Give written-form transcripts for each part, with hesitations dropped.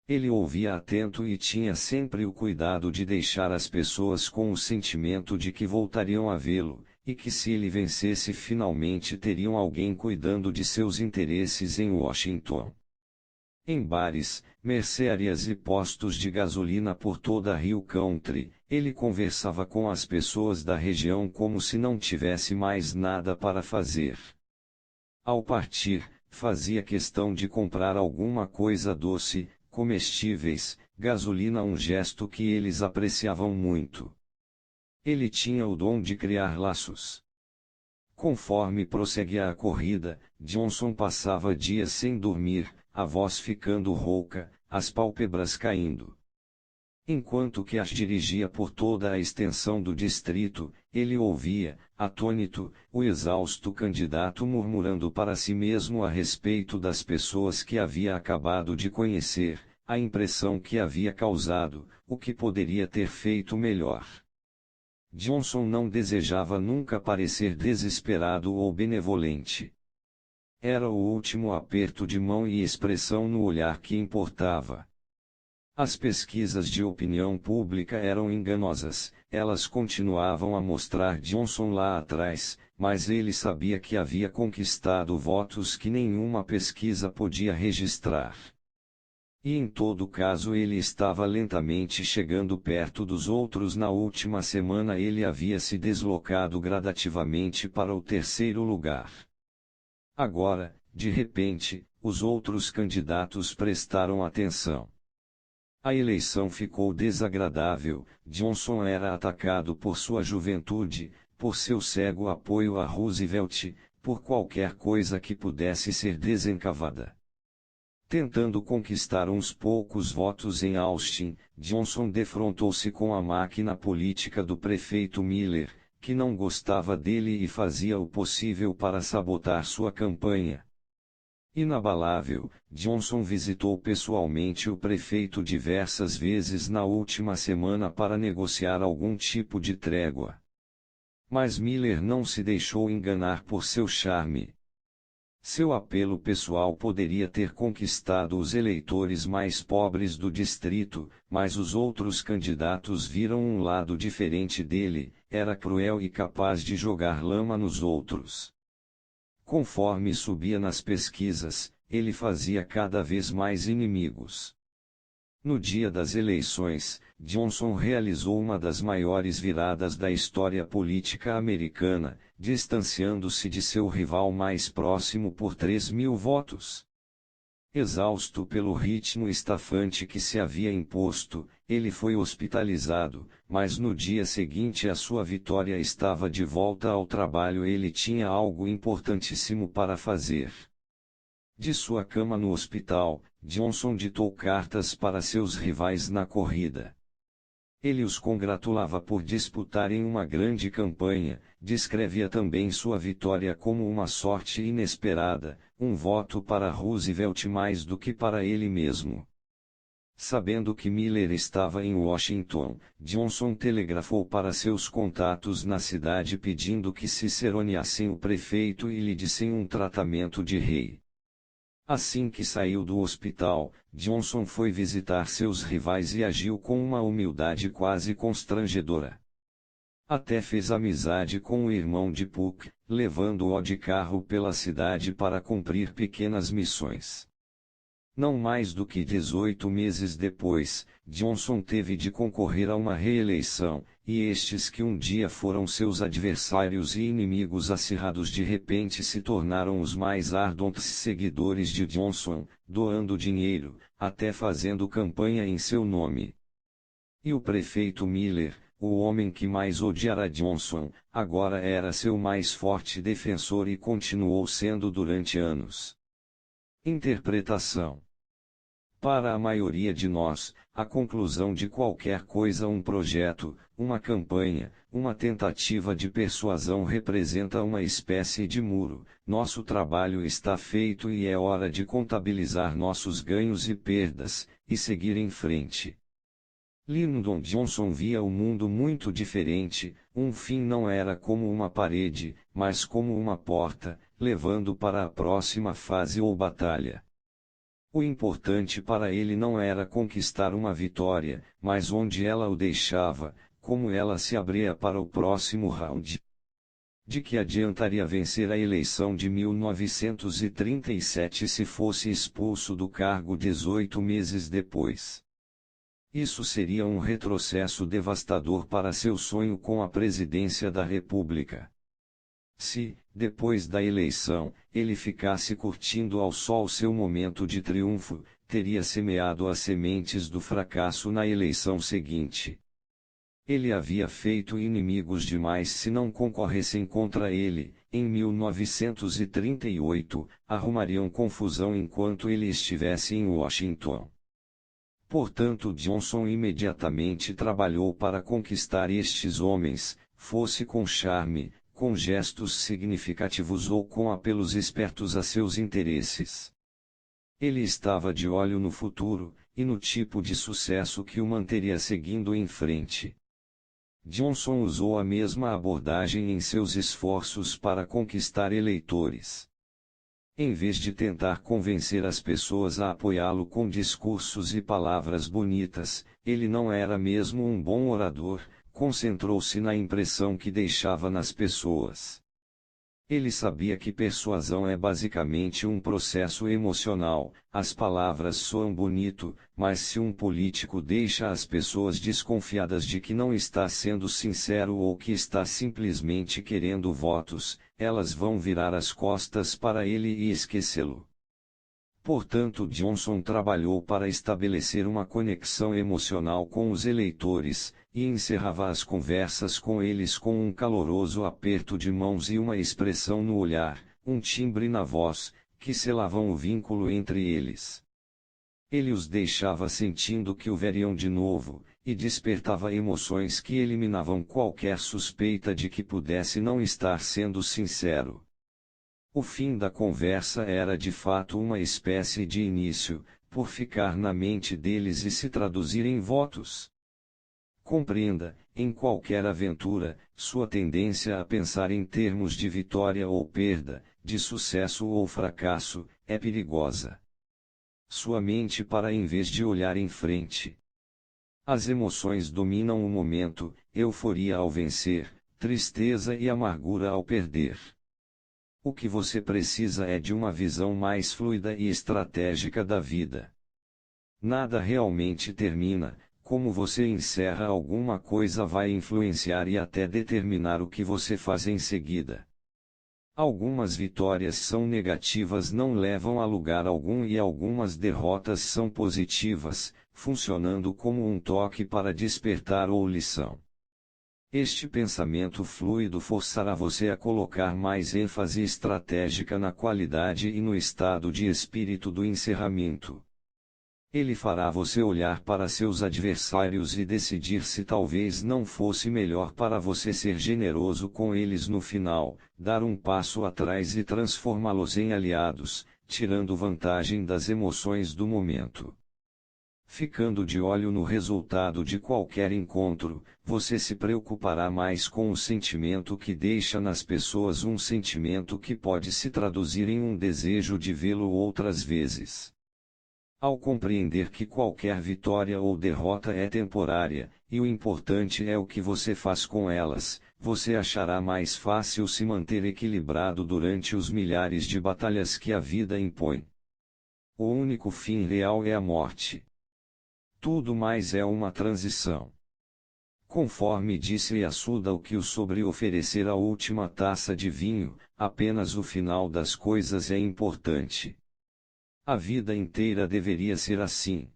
Ele ouvia atento e tinha sempre o cuidado de deixar as pessoas com o sentimento de que voltariam a vê-lo, e que se ele vencesse finalmente teriam alguém cuidando de seus interesses em Washington. Em bares, mercearias e postos de gasolina por toda Hill Country, ele conversava com as pessoas da região como se não tivesse mais nada para fazer. Ao partir, fazia questão de comprar alguma coisa doce, comestíveis, gasolina, um gesto que eles apreciavam muito. Ele tinha o dom de criar laços. Conforme prosseguia a corrida, Johnson passava dias sem dormir, a voz ficando rouca, as pálpebras caindo. Enquanto que as dirigia por toda a extensão do distrito, ele ouvia, atônito, o exausto candidato murmurando para si mesmo a respeito das pessoas que havia acabado de conhecer, a impressão que havia causado, o que poderia ter feito melhor. Johnson não desejava nunca parecer desesperado ou benevolente. Era o último aperto de mão e expressão no olhar que importava. As pesquisas de opinião pública eram enganosas, elas continuavam a mostrar Johnson lá atrás, mas ele sabia que havia conquistado votos que nenhuma pesquisa podia registrar. E em todo caso ele estava lentamente chegando perto dos outros. Na última semana ele havia se deslocado gradativamente para o terceiro lugar. Agora, de repente, os outros candidatos prestaram atenção. A eleição ficou desagradável. Johnson era atacado por sua juventude, por seu cego apoio a Roosevelt, por qualquer coisa que pudesse ser desencavada. Tentando conquistar uns poucos votos em Austin, Johnson defrontou-se com a máquina política do prefeito Miller, que não gostava dele e fazia o possível para sabotar sua campanha. Inabalável, Johnson visitou pessoalmente o prefeito diversas vezes na última semana para negociar algum tipo de trégua. Mas Miller não se deixou enganar por seu charme. Seu apelo pessoal poderia ter conquistado os eleitores mais pobres do distrito, mas os outros candidatos viram um lado diferente dele, era cruel e capaz de jogar lama nos outros. Conforme subia nas pesquisas, ele fazia cada vez mais inimigos. No dia das eleições, Johnson realizou uma das maiores viradas da história política americana, distanciando-se de seu rival mais próximo por 3.000 votos. Exausto pelo ritmo estafante que se havia imposto, ele foi hospitalizado, mas no dia seguinte à sua vitória estava de volta ao trabalho. Ele tinha algo importantíssimo para fazer. De sua cama no hospital, Johnson ditou cartas para seus rivais na corrida. Ele os congratulava por disputarem uma grande campanha, descrevia também sua vitória como uma sorte inesperada, um voto para Roosevelt mais do que para ele mesmo. Sabendo que Miller estava em Washington, Johnson telegrafou para seus contatos na cidade pedindo que ciceroneassem o prefeito e lhe dessem um tratamento de rei. Assim que saiu do hospital, Johnson foi visitar seus rivais e agiu com uma humildade quase constrangedora. Até fez amizade com o irmão de Puck, levando-o de carro pela cidade para cumprir pequenas missões. Não mais do que 18 meses depois, Johnson teve de concorrer a uma reeleição, e estes que um dia foram seus adversários e inimigos acirrados de repente se tornaram os mais ardentes seguidores de Johnson, doando dinheiro, até fazendo campanha em seu nome. E o prefeito Miller, o homem que mais odiara Johnson, agora era seu mais forte defensor e continuou sendo durante anos. Interpretação. Para a maioria de nós, a conclusão de qualquer coisa, um projeto, uma campanha, uma tentativa de persuasão representa uma espécie de muro. Nosso trabalho está feito e é hora de contabilizar nossos ganhos e perdas, e seguir em frente. Lyndon Johnson via o mundo muito diferente. Um fim não era como uma parede, mas como uma porta, levando para a próxima fase ou batalha. O importante para ele não era conquistar uma vitória, mas onde ela o deixava, como ela se abria para o próximo round. De que adiantaria vencer a eleição de 1937 se fosse expulso do cargo 18 meses depois? Isso seria um retrocesso devastador para seu sonho com a presidência da República. Se, depois da eleição, ele ficasse curtindo ao sol seu momento de triunfo, teria semeado as sementes do fracasso na eleição seguinte. Ele havia feito inimigos demais se não concorressem contra ele. Em 1938, arrumariam confusão enquanto ele estivesse em Washington. Portanto, Johnson imediatamente trabalhou para conquistar estes homens, fosse com charme, com gestos significativos ou com apelos espertos a seus interesses. Ele estava de olho no futuro, e no tipo de sucesso que o manteria seguindo em frente. Johnson usou a mesma abordagem em seus esforços para conquistar eleitores. Em vez de tentar convencer as pessoas a apoiá-lo com discursos e palavras bonitas, ele não era mesmo um bom orador, concentrou-se na impressão que deixava nas pessoas. Ele sabia que persuasão é basicamente um processo emocional, as palavras soam bonito, mas se um político deixa as pessoas desconfiadas de que não está sendo sincero ou que está simplesmente querendo votos, elas vão virar as costas para ele e esquecê-lo. Portanto, Johnson trabalhou para estabelecer uma conexão emocional com os eleitores, e encerrava as conversas com eles com um caloroso aperto de mãos e uma expressão no olhar, um timbre na voz, que selavam o vínculo entre eles. Ele os deixava sentindo que o veriam de novo, e despertava emoções que eliminavam qualquer suspeita de que pudesse não estar sendo sincero. O fim da conversa era de fato uma espécie de início, por ficar na mente deles e se traduzir em votos. Compreenda, em qualquer aventura, sua tendência a pensar em termos de vitória ou perda, de sucesso ou fracasso, é perigosa. Sua mente para em vez de olhar em frente. As emoções dominam o momento, euforia ao vencer, tristeza e amargura ao perder. O que você precisa é de uma visão mais fluida e estratégica da vida. Nada realmente termina, como você encerra alguma coisa vai influenciar e até determinar o que você faz em seguida. Algumas vitórias são negativas, não levam a lugar algum, e algumas derrotas são positivas, funcionando como um toque para despertar ou lição. Este pensamento fluido forçará você a colocar mais ênfase estratégica na qualidade e no estado de espírito do encerramento. Ele fará você olhar para seus adversários e decidir se talvez não fosse melhor para você ser generoso com eles no final, dar um passo atrás e transformá-los em aliados, tirando vantagem das emoções do momento. Ficando de olho no resultado de qualquer encontro, você se preocupará mais com o sentimento que deixa nas pessoas, um sentimento que pode se traduzir em um desejo de vê-lo outras vezes. Ao compreender que qualquer vitória ou derrota é temporária, e o importante é o que você faz com elas, você achará mais fácil se manter equilibrado durante os milhares de batalhas que a vida impõe. O único fim real é a morte. Tudo mais é uma transição. Conforme disse Yasuda, o que o sobre oferecer a última taça de vinho, apenas o final das coisas é importante. A vida inteira deveria ser assim.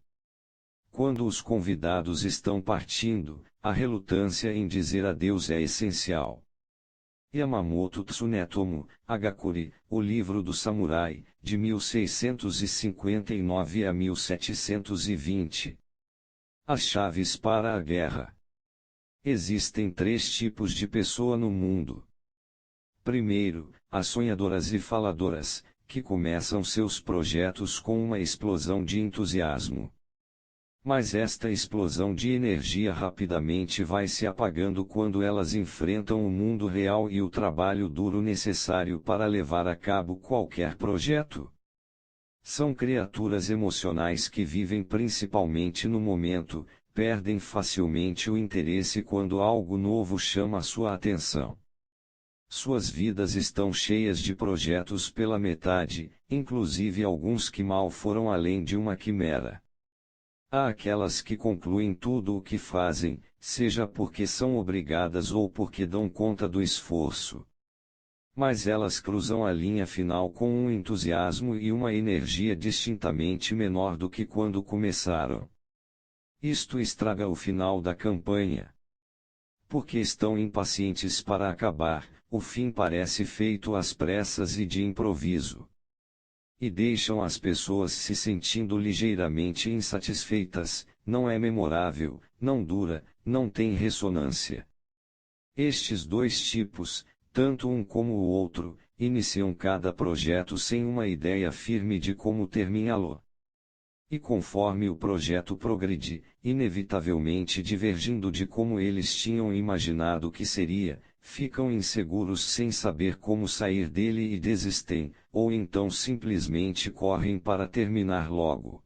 Quando os convidados estão partindo, a relutância em dizer adeus é essencial. Yamamoto Tsunetomo, Hagakure, O Livro do Samurai, de 1659 a 1720. As chaves para a guerra. Existem 3 tipos de pessoa no mundo. Primeiro, as sonhadoras e faladoras, que começam seus projetos com uma explosão de entusiasmo. Mas esta explosão de energia rapidamente vai se apagando quando elas enfrentam o mundo real e o trabalho duro necessário para levar a cabo qualquer projeto. São criaturas emocionais que vivem principalmente no momento, perdem facilmente o interesse quando algo novo chama sua atenção. Suas vidas estão cheias de projetos pela metade, inclusive alguns que mal foram além de uma quimera. Há aquelas que concluem tudo o que fazem, seja porque são obrigadas ou porque dão conta do esforço. Mas elas cruzam a linha final com um entusiasmo e uma energia distintamente menor do que quando começaram. Isto estraga o final da campanha. Porque estão impacientes para acabar, o fim parece feito às pressas e de improviso. E deixam as pessoas se sentindo ligeiramente insatisfeitas, não é memorável, não dura, não tem ressonância. Estes dois tipos, tanto um como o outro, iniciam cada projeto sem uma ideia firme de como terminá-lo. E conforme o projeto progride, inevitavelmente divergindo de como eles tinham imaginado que seria, ficam inseguros sem saber como sair dele e desistem, ou então simplesmente correm para terminar logo.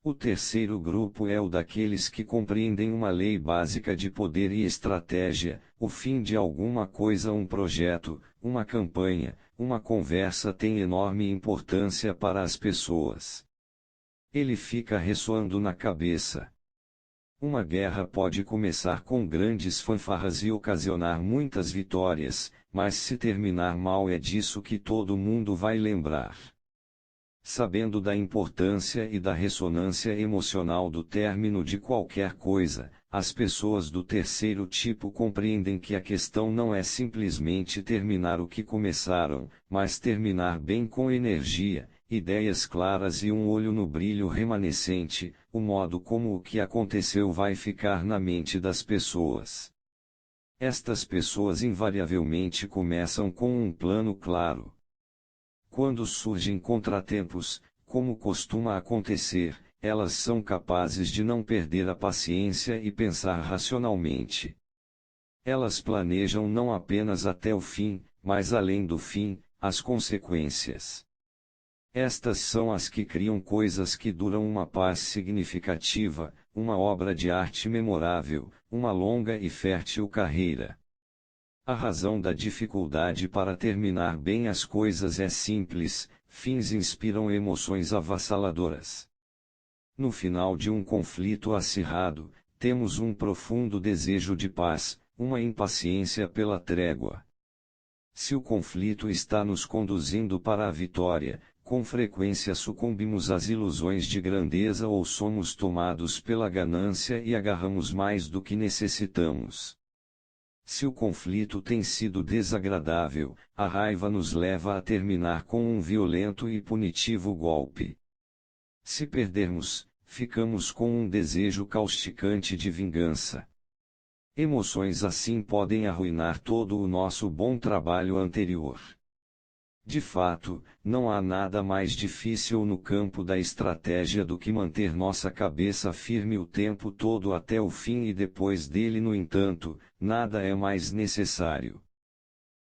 O terceiro grupo é o daqueles que compreendem uma lei básica de poder e estratégia: o fim de alguma coisa, um projeto, uma campanha, uma conversa tem enorme importância para as pessoas. Ele fica ressoando na cabeça. Uma guerra pode começar com grandes fanfarras e ocasionar muitas vitórias, mas se terminar mal é disso que todo mundo vai lembrar. Sabendo da importância e da ressonância emocional do término de qualquer coisa, as pessoas do terceiro tipo compreendem que a questão não é simplesmente terminar o que começaram, mas terminar bem com energia, ideias claras e um olho no brilho remanescente, o modo como o que aconteceu vai ficar na mente das pessoas. Estas pessoas invariavelmente começam com um plano claro. Quando surgem contratempos, como costuma acontecer, elas são capazes de não perder a paciência e pensar racionalmente. Elas planejam não apenas até o fim, mas além do fim, as consequências. Estas são as que criam coisas que duram, uma paz significativa, uma obra de arte memorável, uma longa e fértil carreira. A razão da dificuldade para terminar bem as coisas é simples: fins inspiram emoções avassaladoras. No final de um conflito acirrado, temos um profundo desejo de paz, uma impaciência pela trégua. Se o conflito está nos conduzindo para a vitória, com frequência sucumbimos às ilusões de grandeza ou somos tomados pela ganância e agarramos mais do que necessitamos. Se o conflito tem sido desagradável, a raiva nos leva a terminar com um violento e punitivo golpe. Se perdermos, ficamos com um desejo causticante de vingança. Emoções assim podem arruinar todo o nosso bom trabalho anterior. De fato, não há nada mais difícil no campo da estratégia do que manter nossa cabeça firme o tempo todo até o fim, e depois dele, no entanto, nada é mais necessário.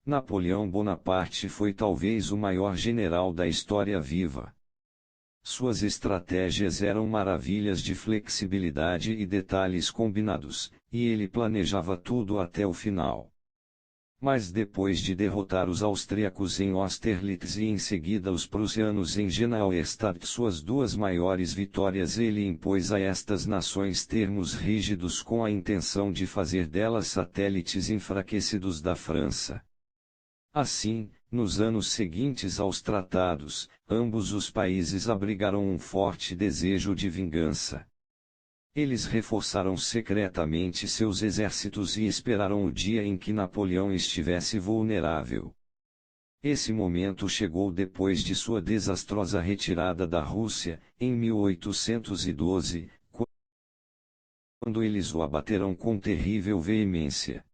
Napoleão Bonaparte foi talvez o maior general da história viva. Suas estratégias eram maravilhas de flexibilidade e detalhes combinados, e ele planejava tudo até o final. Mas depois de derrotar os austríacos em Austerlitz e em seguida os prussianos em Generalstadt, suas duas maiores vitórias, ele impôs a estas nações termos rígidos com a intenção de fazer delas satélites enfraquecidos da França. Assim, nos anos seguintes aos tratados, ambos os países abrigaram um forte desejo de vingança. Eles reforçaram secretamente seus exércitos e esperaram o dia em que Napoleão estivesse vulnerável. Esse momento chegou depois de sua desastrosa retirada da Rússia, em 1812, quando eles o abateram com terrível veemência.